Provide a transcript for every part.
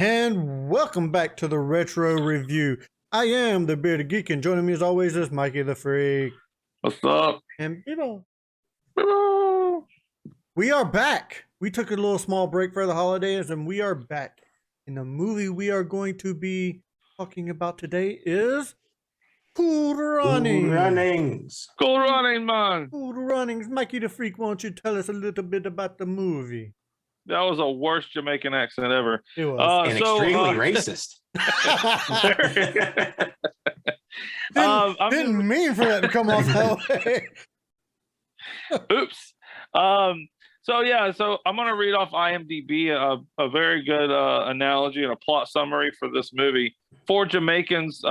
And welcome back to the Retro Review. I am the Bearded Geek, and joining me as always is Mikey the Freak. What's up? And Hello. we are back. We took a little small break for the holidays, and we are back. And the movie we are going to be talking about today is Cool Runnings. Cool Running, man. Cool Runnings. Mikey the Freak, why don't you tell us a little bit about the movie? That was the worst Jamaican accent ever. It was. And extremely racist. Didn't mean for that to come off that way. Oops. So I'm going to read off IMDb a very good analogy and a plot summary for this movie. 4 Jamaicans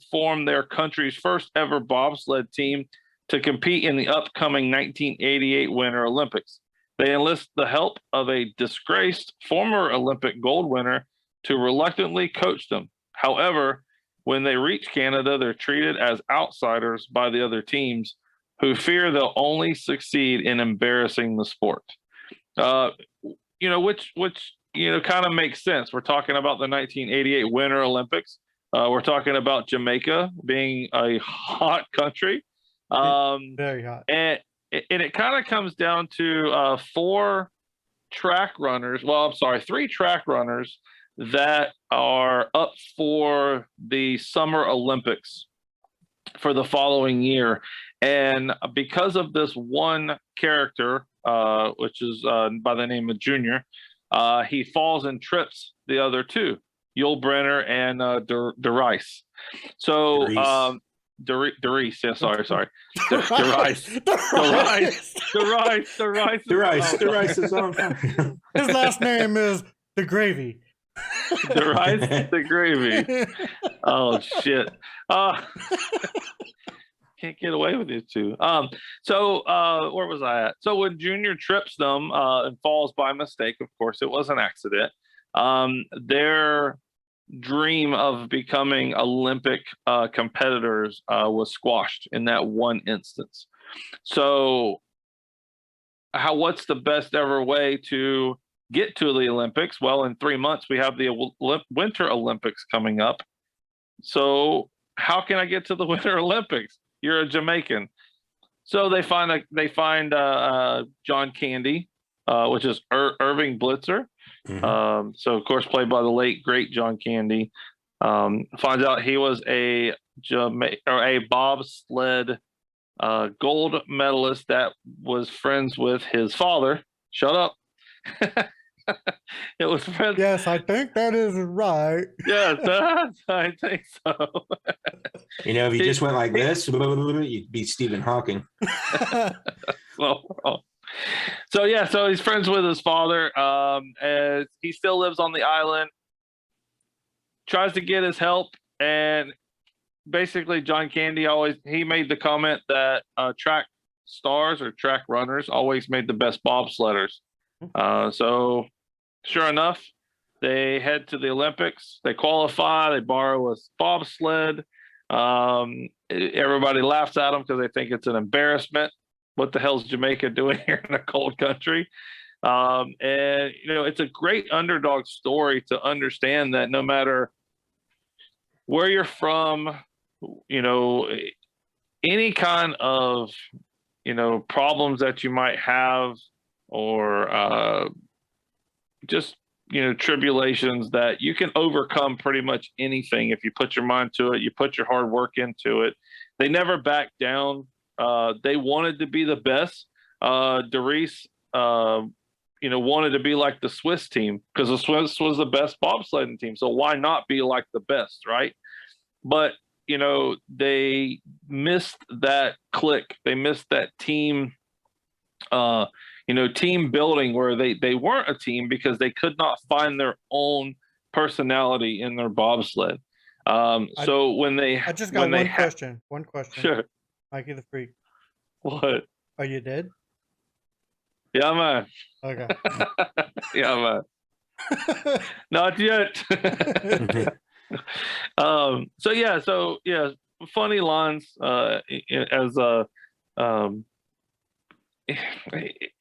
formed their country's first ever bobsled team to compete in the upcoming 1988 Winter Olympics. They enlist the help of a disgraced former Olympic gold winner to reluctantly coach them. However, when they reach Canada, they're treated as outsiders by the other teams who fear they'll only succeed in embarrassing the sport. Which kind of makes sense. We're talking about the 1988 Winter Olympics. We're talking about Jamaica being a hot country. Very hot. And it kind of comes down to 3 track runners that are up for the Summer Olympics for the following year. And because of this one character, which is by the name of Junior, he falls and trips the other 2, Yul Brenner and DeRice. So DeRice, yeah, sorry. DeRice is on fire. His last name is The Gravy. DeRice, the Gravy. Oh, shit. Can't get away with it too. So where was I at? So when Junior trips them and falls by mistake, of course, it was an accident. Their dream of becoming Olympic competitors was squashed in that one instance. So what's the best ever way to get to the Olympics? Well, in 3 months, we have the Winter Olympics coming up. So how can I get to the Winter Olympics? You're a Jamaican. So they find John Candy, which is Irving Blitzer. Mm-hmm. So of course played by the late great John Candy. Finds out he was a bobsled gold medalist that was friends with his father. Shut up. It was friends. Yes, I think that is right. Yes, I think so. If you just went like this, you'd be Stephen Hawking. So he's friends with his father. And he still lives on the island. Tries to get his help, and basically John Candy he made the comment that track stars or track runners always made the best bobsledders. So sure enough, they head to the Olympics. They qualify. They borrow a bobsled. Everybody laughs at them because they think it's an embarrassment. What the hell's Jamaica doing here in a cold country? And it's a great underdog story to understand that no matter where you're from, any kind of problems that you might have, or just tribulations, that you can overcome pretty much anything if you put your mind to it, you put your hard work into it. They never backed down. They wanted to be the best. DeRice wanted to be like the Swiss team because the Swiss was the best bobsledding team, so why not be like the best, right? But they missed that click. They missed that team team building where they weren't a team because they could not find their own personality in their bobsled. I just got one question. Sure. Mikey the Freak. What? Are you dead? Yeah, man. Okay. Yeah, man. Not yet. Funny lines as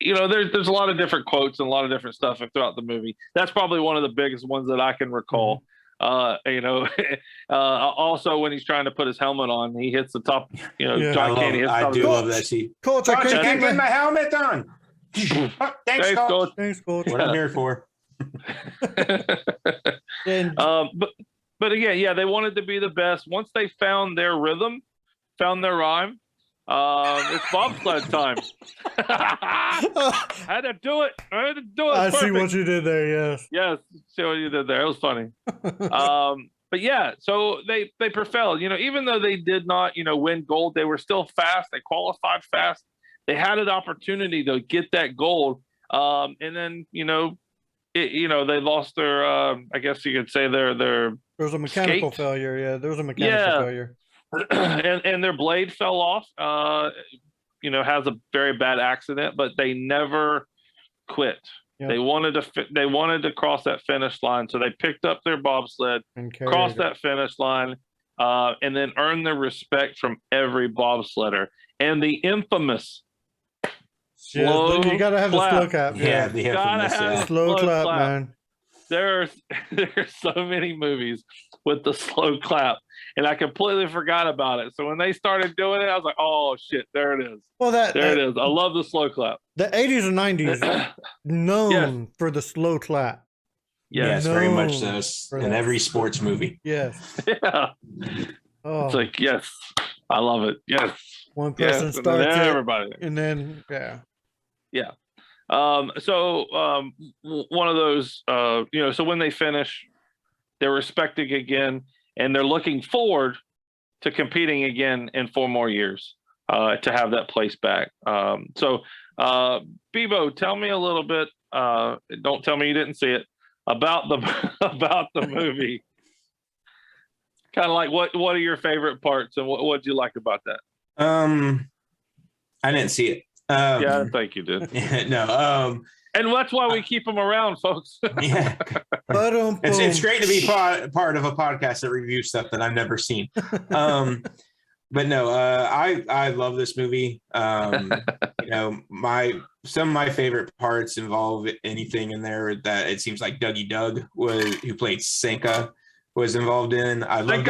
there's a lot of different quotes and a lot of different stuff throughout the movie. That's probably one of the biggest ones that I can recall. Also when he's trying to put his helmet on, he hits the top. John Candy hits I do love that scene. Coach, I can't get my helmet on. Thanks, Coach. Thanks, Coach. What I'm here for. But again, yeah, they wanted to be the best. Once they found their rhythm, found their rhyme, it's bobsled time. Had to do it. I see what you did there. Yes, see what you did there. It was funny. But yeah, so they propelled. Even though they did not, win gold, they were still fast. They qualified fast. They had an opportunity to get that gold, and then they lost their. I guess you could say their. There was a mechanical failure. Yeah, there was a mechanical failure. and their blade fell off. Has a very bad accident, but they never quit. Yep. They wanted to cross that finish line, so they picked up their bobsled, crossed that finish line, and then earned the respect from every bobsledder. And the infamous slow you gotta have clap. The slow clap. Yeah, the infamous slow clap, man. There are so many movies with the slow clap, and I completely forgot about it. So when they started doing it, I was like, "Oh shit, there it is!" Well, it is. I love the slow clap. The 80s and 90s known for the slow clap. Yes, very much so. In every sports movie. Yes. Yeah. Oh. It's like, yes, I love it. Yes. One person starts it, everybody, and then yeah. So one of those, so when they finish, they're respecting again, and they're looking forward to competing again in 4 more years to have that place back. So Bebo, tell me a little bit. Don't tell me you didn't see it about the movie. Kind of like what are your favorite parts, and what did you like about that? I didn't see it. Yeah, I think you did. No. And that's why we keep them around, folks. Yeah. It's great to be part of a podcast that reviews stuff that I've never seen. But no, I love this movie. Some of my favorite parts involve anything in there that it seems like Dougie Doug who played Sanka was involved in. I love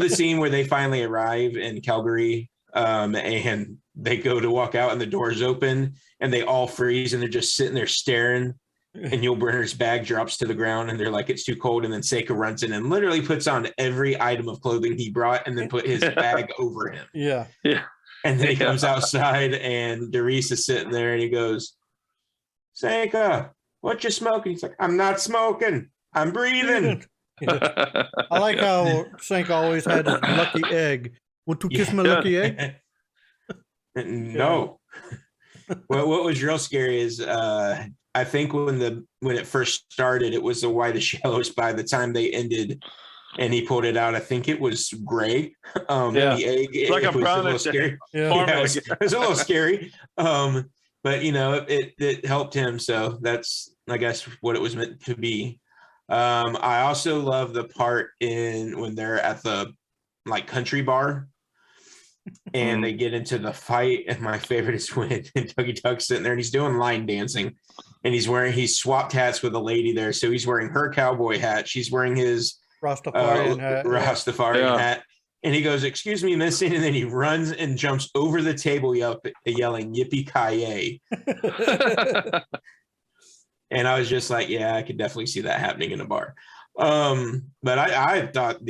the scene where they finally arrive in Calgary, and they go to walk out and the doors open and they all freeze and they're just sitting there staring, and Yul Brynner's bag drops to the ground and they're like, it's too cold. And then Seika runs in and literally puts on every item of clothing he brought and then put his bag over him. Yeah. And then he comes outside and Derice is sitting there and he goes, Seika, what you smoking? He's like, I'm not smoking. I'm breathing. I like how Seika always had his lucky egg. Want to kiss my lucky egg? No. What was real scary is I think when it first started, it was the whitest yellowish. By the time they ended and he pulled it out, I think it was gray. The egg, it's like a brownish. Scary. It was a little scary. But it helped him, so that's, I guess, what it was meant to be. I also love the part when they're at the country bar and they get into the fight, and my favorite is when Dougie Doug's sitting there and he's doing line dancing, and he's swapped hats with a lady there, so he's wearing her cowboy hat, she's wearing his Rastafarian hat, and he goes, excuse me, missing, and then he runs and jumps over the table yelling yippee-ki-yay. And I was just like, yeah, I could definitely see that happening in a bar. But I thought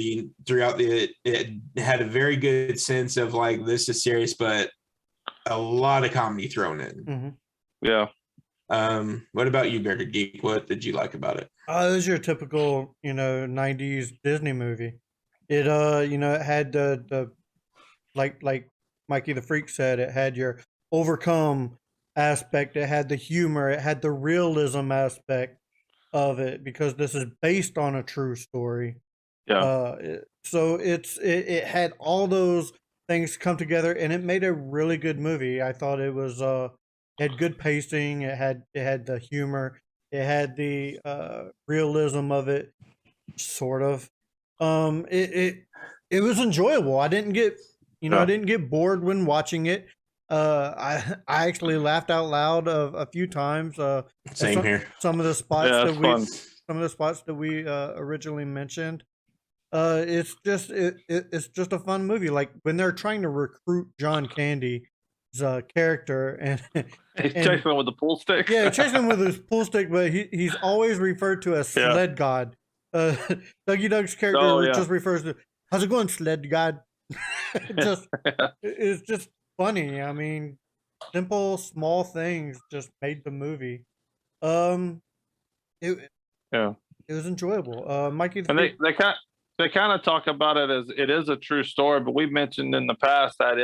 throughout it had a very good sense of this is serious, but a lot of comedy thrown in. Mm-hmm. Yeah. What about you, Bearded Geek? What did you like about it? It was your typical, 90s Disney movie. It it had the like Mikey the Freak said, it had your overcome aspect, it had the humor, it had the realism aspect of it, because this is based on a true story. So it had all those things come together, and it made a really good movie. I thought it was it had good pacing, it had the humor, it had the realism of it, sort of. It was enjoyable. I didn't get I didn't get bored when watching it. I actually laughed out loud a few times. Same here. Some of the spots Yeah, that it's we fun. some of the spots that we originally mentioned. It's just a fun movie. Like when they're trying to recruit John Candy's character, and He's and chasing him with the pool stick. yeah, chasing him with his pool stick, but he's always referred to as Yeah. Sled God. Dougie Doug's character Oh, yeah. just refers to, "How's it going, Sled God?" It's just funny. I mean, simple, small things just made the movie. Um, it Yeah. it was enjoyable. Mikey, And they kind of talk about it as it is a true story, but we mentioned in the past that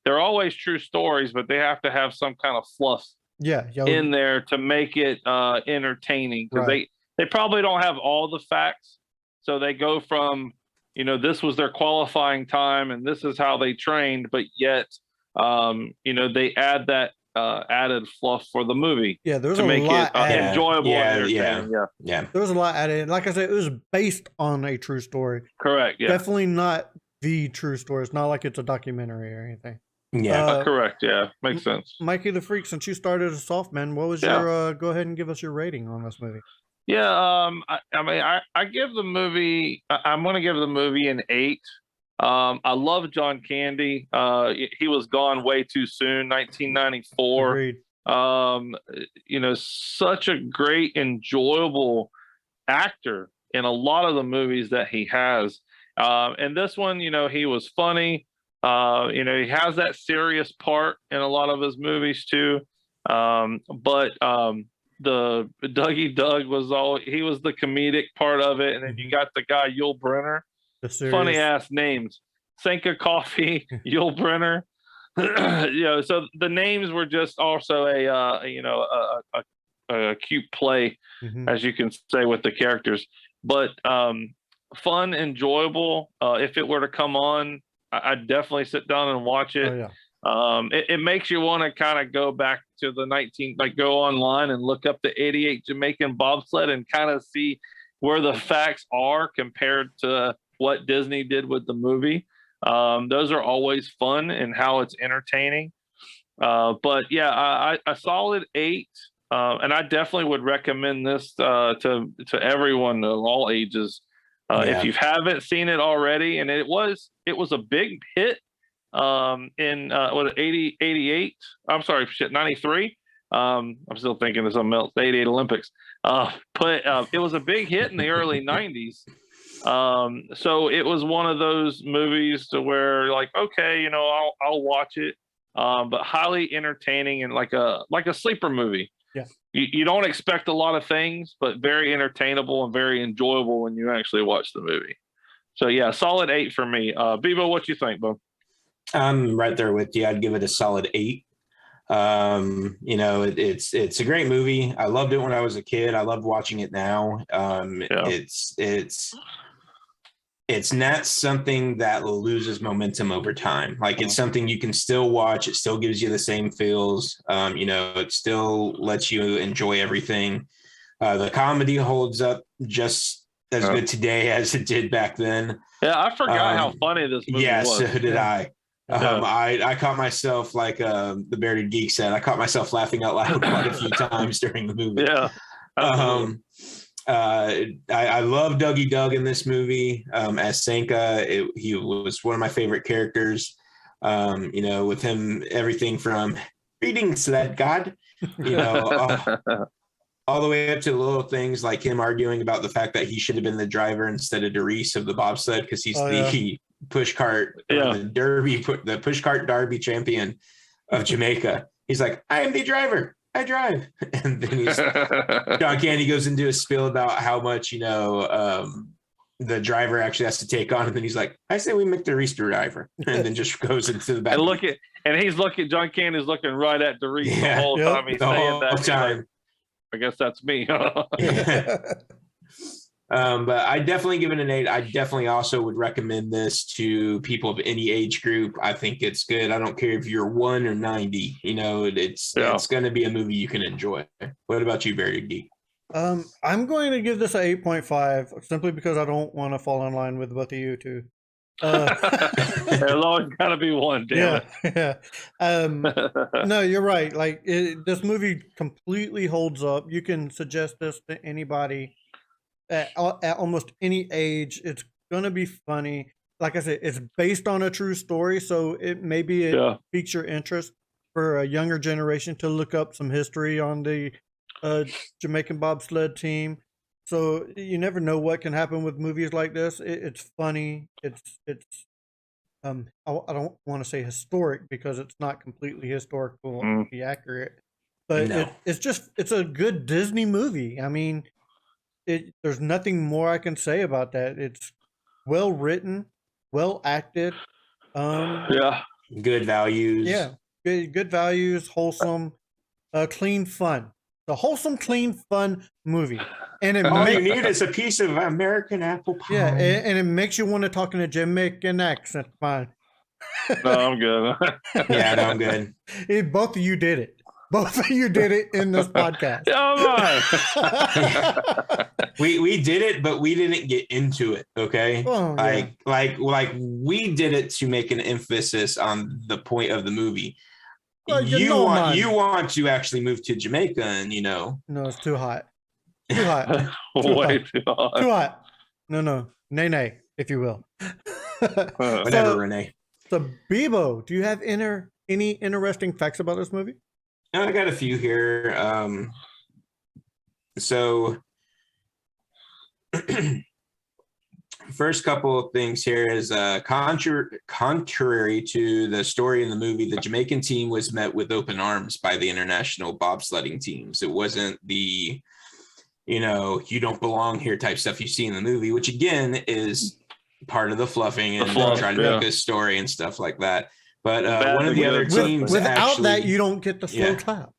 they're always true stories, but they have to have some kind of fluff yeah, in there to make it entertaining, because right. they probably don't have all the facts, so they go from, this was their qualifying time and this is how they trained, but yet they add that added fluff for the movie Yeah, there's to a make it lot added. enjoyable and entertaining. Yeah. There was a lot added. Like I said, it was based on a true story. Correct. Yeah. Definitely not the true story. It's not like it's a documentary or anything. Yeah. Correct. Yeah. Makes sense. Mikey the Freak, since you started us off, man, what was your go ahead and give us your rating on this movie? Yeah, I give the movie. I'm going to give the movie an 8. I love John Candy. He was gone way too soon, 1994. Agreed. Such a great, enjoyable actor in a lot of the movies that he has. And this one, he was funny. He has that serious part in a lot of his movies too. But the Dougie Doug he was the comedic part of it, and then you got the guy Yul Brynner, funny ass names, Senka Coffee, Yul Brynner. So the names were just also a cute play, as you can say, with the characters. But fun, enjoyable. If it were to come on, I'd definitely sit down and watch it. Oh, yeah. It makes you want to kind of go back to go online and look up the 88 Jamaican bobsled and kind of see where the facts are compared to what Disney did with the movie. Those are always fun and how it's entertaining. But yeah, a solid 8. And I definitely would recommend this to everyone of all ages. If you haven't seen it already, and it was a big hit in 88. I'm sorry, 93. I'm still thinking of something else. The 88 Olympics. But it was a big hit in the early 90s. So it was one of those movies to where, like, okay, I'll watch it. But highly entertaining and like a sleeper movie. Yeah. You don't expect a lot of things, but very entertainable and very enjoyable when you actually watch the movie. So yeah, solid 8 for me. Bebo, what you think, Bo? I'm right there with you. I'd give it a solid 8. It's a great movie. I loved it when I was a kid. I love watching it now. It's not something that loses momentum over time. Like, it's something you can still watch. It still gives you the same feels. It still lets you enjoy everything. The comedy holds up just as good today as it did back then. Yeah, I forgot how funny this movie was. So did I. I caught myself, like the Bearded Geek said, I caught myself laughing out loud quite a few times during the movie. Yeah. I love Dougie Doug in this movie as Senka. He was one of my favorite characters. With him, everything from reading Sled God, all the way up to the little things like him arguing about the fact that he should have been the driver instead of Derice of the bobsled because he's the push cart, the push cart derby champion of Jamaica. He's like, I am the driver. I drive. And then John Candy goes into a spiel about how much, the driver actually has to take on. And then he's like, I say we make the Reese driver. And then just goes into the back. And John Candy's looking right at Derice the whole time he's saying that. Like, I guess that's me. But I definitely give it an 8. I definitely also would recommend this to people of any age group. I think it's good. I don't care if you're 1 or 90. It's going to be a movie you can enjoy. What about you, Bearded Geek? I'm going to give this an 8.5 simply because I don't want to fall in line with both of you two. There's always got to be one, damn it. No, you're right. Like this movie completely holds up. You can suggest this to anybody at almost any age. It's gonna be funny. Like I said, it's based on a true story, so maybe it piques your interest for a younger generation to look up some history on the Jamaican bobsled team. So you never know what can happen with movies like this. It's funny. It's I don't want to say historic because it's not completely historical to be accurate, but it's a good Disney movie. I mean, there's nothing more I can say about that. It's well written, well acted. Good values. Yeah, good values, wholesome, clean fun. The wholesome, clean, fun movie. And all you need is a piece of American apple pie. Yeah, and it makes you want to talk in a Jamaican accent. Fine. No, I'm good. Yeah, no, I'm good. Both of you did it. Both of you did it in this podcast. We did it, but we didn't get into it. Okay, like we did it to make an emphasis on the point of the movie. Well, you want to actually move to Jamaica, and no, it's too hot. Too hot. Way too hot. Too hot. No. Nay, if you will. Whatever, Renee. So, Bebo, do you have any interesting facts about this movie? I got a few here. So, first couple of things here is contrary to the story in the movie, the Jamaican team was met with open arms by the international bobsledding teams. It wasn't the, you don't belong here type stuff you see in the movie, which again is part of the fluffing and trying to make a story and stuff like that. But one of the other teams without that, you don't get the slow clap.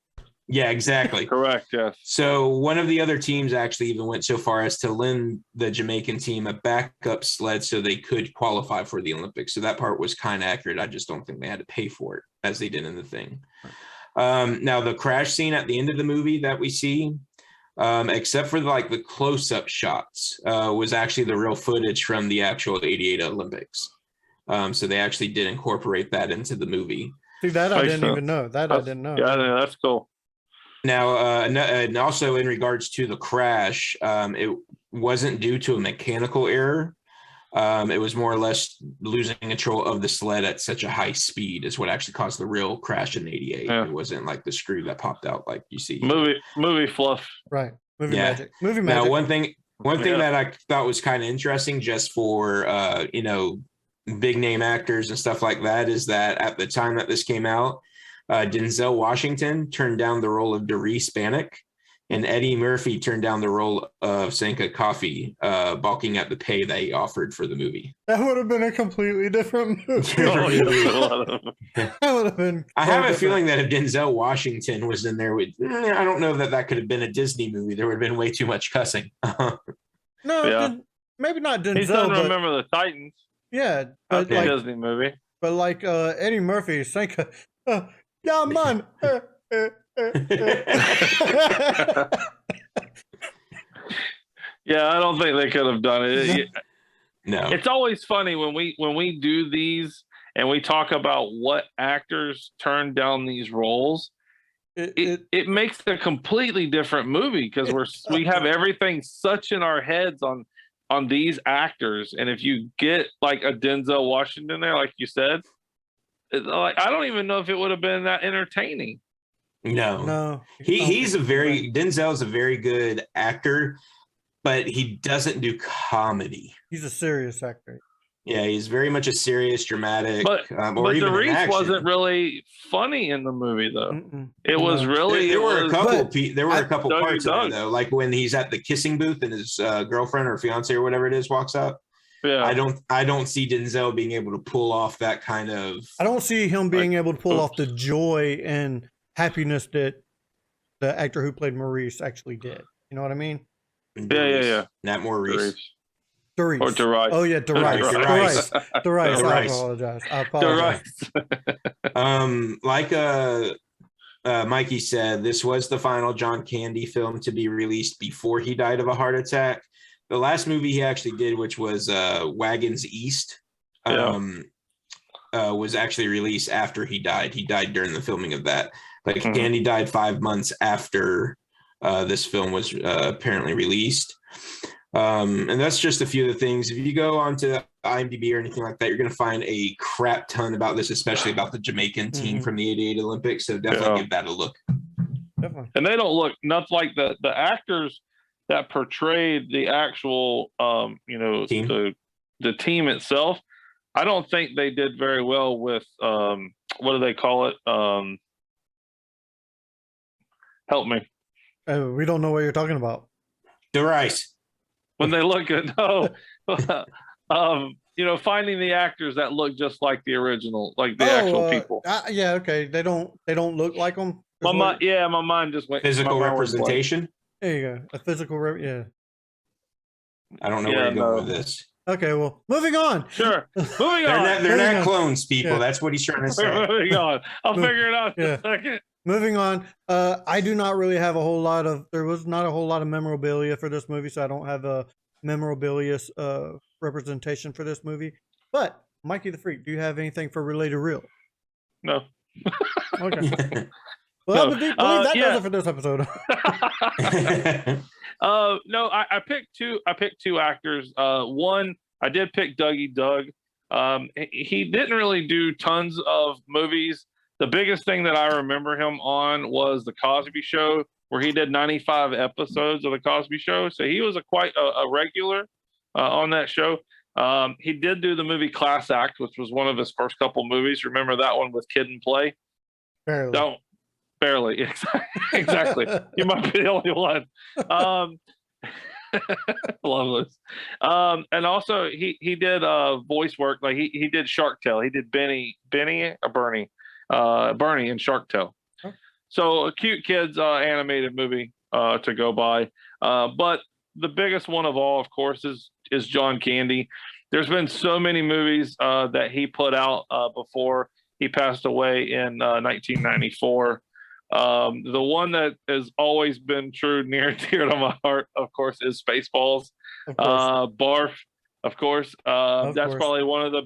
Yeah, exactly. Correct. Yes. So one of the other teams actually even went so far as to lend the Jamaican team a backup sled so they could qualify for the Olympics. So that part was kind of accurate. I just don't think they had to pay for it as they did in the thing. Now the crash scene at the end of the movie that we see, except for the close-up shots, was actually the real footage from the actual '88 Olympics. So they actually did incorporate that into the movie. See, that I didn't even know. I didn't know. Yeah, that's cool. Now, and also in regards to the crash, it wasn't due to a mechanical error. It was more or less losing control of the sled at such a high speed is what actually caused the real crash in '88. Yeah. It wasn't like the screw that popped out like you see. Movie fluff. Right. Movie magic. Now, one thing that I thought was kind of interesting just for, big name actors and stuff like that is that at the time that this came out, Denzel Washington turned down the role of Doris Bannock, and Eddie Murphy turned down the role of Sanka Coffey, balking at the pay that he offered for the movie. That would have been a completely different movie. That would have been. I have a feeling that if Denzel Washington was in there, I don't know that could have been a Disney movie. There would have been way too much cussing. Maybe not Denzel. He doesn't remember the Titans. Yeah, but Disney movie. But like Eddie Murphy, Sanka, yeah, man. Yeah, I don't think they could have done it. No. It's always funny when we do these and we talk about what actors turn down these roles. It makes a completely different movie because we have everything such in our heads on these actors, and if you get like a Denzel Washington there, like you said, I don't even know if it would have been that entertaining. No. Denzel's a very good actor, but he doesn't do comedy. He's a serious actor. Yeah, he's very much a serious, dramatic. But Doris wasn't really funny in the movie, though. It was really. There were a couple parts of it though, like when he's at the kissing booth and his girlfriend or fiance or whatever it is walks up. Yeah, I don't see Denzel being able to pull off that kind of. I don't see him being able to pull off the joy and happiness that the actor who played Maurice actually did. You know what I mean? Yeah. Not Maurice. Doris. Or Doris. Oh yeah, Doris. I apologize. Like Mikey said, this was the final John Candy film to be released before he died of a heart attack. The last movie he actually did, which was Wagons East, was actually released after he died. He died during the filming of that. Like Candy died 5 months after this film was apparently released. And that's just a few of the things. If you go onto IMDb or anything like that, you're going to find a crap ton about this, especially about the Jamaican team from the '88 Olympics. So definitely give that a look. Definitely. And they don't look nothing like the actors that portrayed the actual, team. The team itself. I don't think they did very well with what do they call it? Help me. We don't know what you're talking about. The rice. When they look at finding the actors that look just like the original, like the actual people. Yeah, okay. They don't look like them. My mind just went physical representation. There you go. A physical yeah. I don't know where you're going with this. Okay, well, moving on. Sure. Moving on. They're not clones, people. Yeah. That's what he's trying to say. Moving on. I'll figure it out in a second. Moving on. I do not really have there was not a whole lot of memorabilia for this movie, so I don't have a memorabilia representation for this movie. But, Mikey the Freak, do you have anything for Related Real? No. Okay. Well, no. I believe that does it for this episode. No, I picked two actors. One, I did pick Dougie Doug. He didn't really do tons of movies. The biggest thing that I remember him on was The Cosby Show, where he did 95 episodes of The Cosby Show. So he was quite a regular on that show. He did do the movie Class Act, which was one of his first couple movies. Remember that one with Kid and Play? Barely. Exactly. You might be the only one. Love this. And also he did voice work. Like he did Shark Tale. He did Bernie in Shark Tale. Oh. So a cute kids animated movie to go by. But the biggest one of all, of course, is John Candy. There's been so many movies that he put out before he passed away in 1994. The one that has always been true, near and dear to my heart, of course, is Spaceballs. Barf, of course. That's probably one of the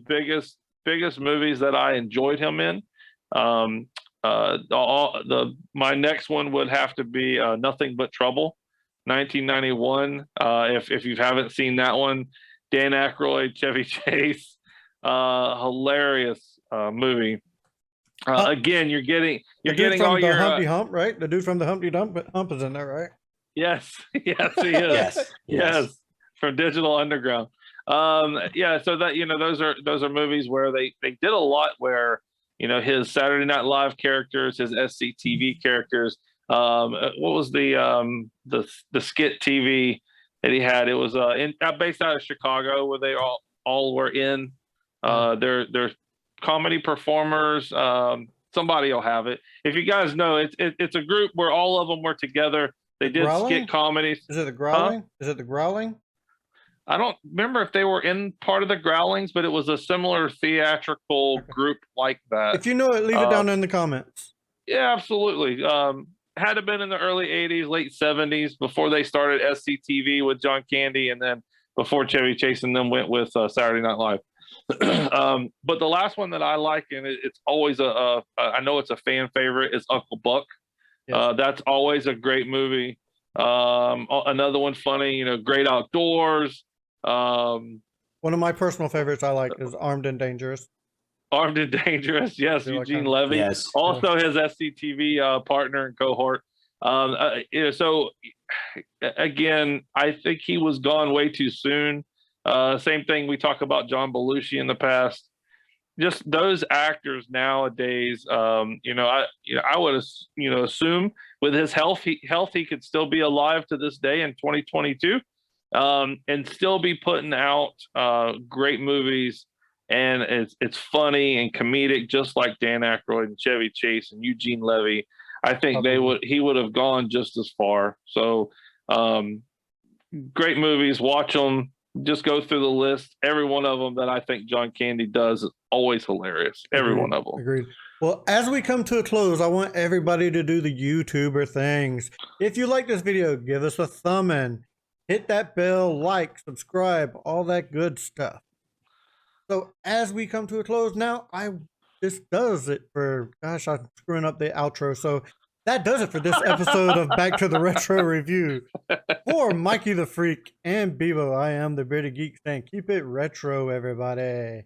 biggest movies that I enjoyed him in. My next one would have to be Nothing But Trouble, 1991. If you haven't seen that one, Dan Aykroyd, Chevy Chase, hilarious movie. Again, you're getting all your Humpty Hump, right? The dude from the Humpty Hump is in there, right? Yes, he is. yes, from Digital Underground. So that those are movies where they did a lot where his Saturday Night Live characters, his SCTV characters. What was the skit TV that he had? It was based out of Chicago, where they all were in. They're comedy performers. Somebody will have it. If you guys know, it's a group where all of them were together. They did skit comedies. Is it the Growling? Is it the Growling? I don't remember if they were in part of the Growlings, but it was a similar theatrical group like that. If you know it, leave it down in the comments. Yeah, absolutely. Had to been in the early 80s, late 70s, before they started SCTV with John Candy, and then before Chevy Chase and them went with Saturday Night Live. But the last one that I like, and it's always I know it's a fan favorite, is Uncle Buck. Yes. That's always a great movie. Another one funny, Great Outdoors. One of my personal favorites I like is Armed and Dangerous. Armed and Dangerous, yes, Eugene Levy. Yes. Also his SCTV partner and cohort. So again, I think he was gone way too soon. Same thing, we talk about John Belushi in the past. Just those actors nowadays, I would assume with his health, he could still be alive to this day in 2022, and still be putting out great movies. And it's funny and comedic, just like Dan Aykroyd and Chevy Chase and Eugene Levy. I think he would have gone just as far. So great movies, watch them. Just go through the list. Every one of them that I think John Candy does is always hilarious. Every one of them. Agreed. Well, as we come to a close, I want everybody to do the YouTuber things. If you like this video, give us a thumb in. Hit that bell, like, subscribe, all that good stuff. So as we come to a close now, this does it for, gosh, I'm screwing up the outro. So that does it for this episode of Back to the Retro Review. For Mikey the Freak and Bebo, I am the Bearded Geek saying keep it retro, everybody.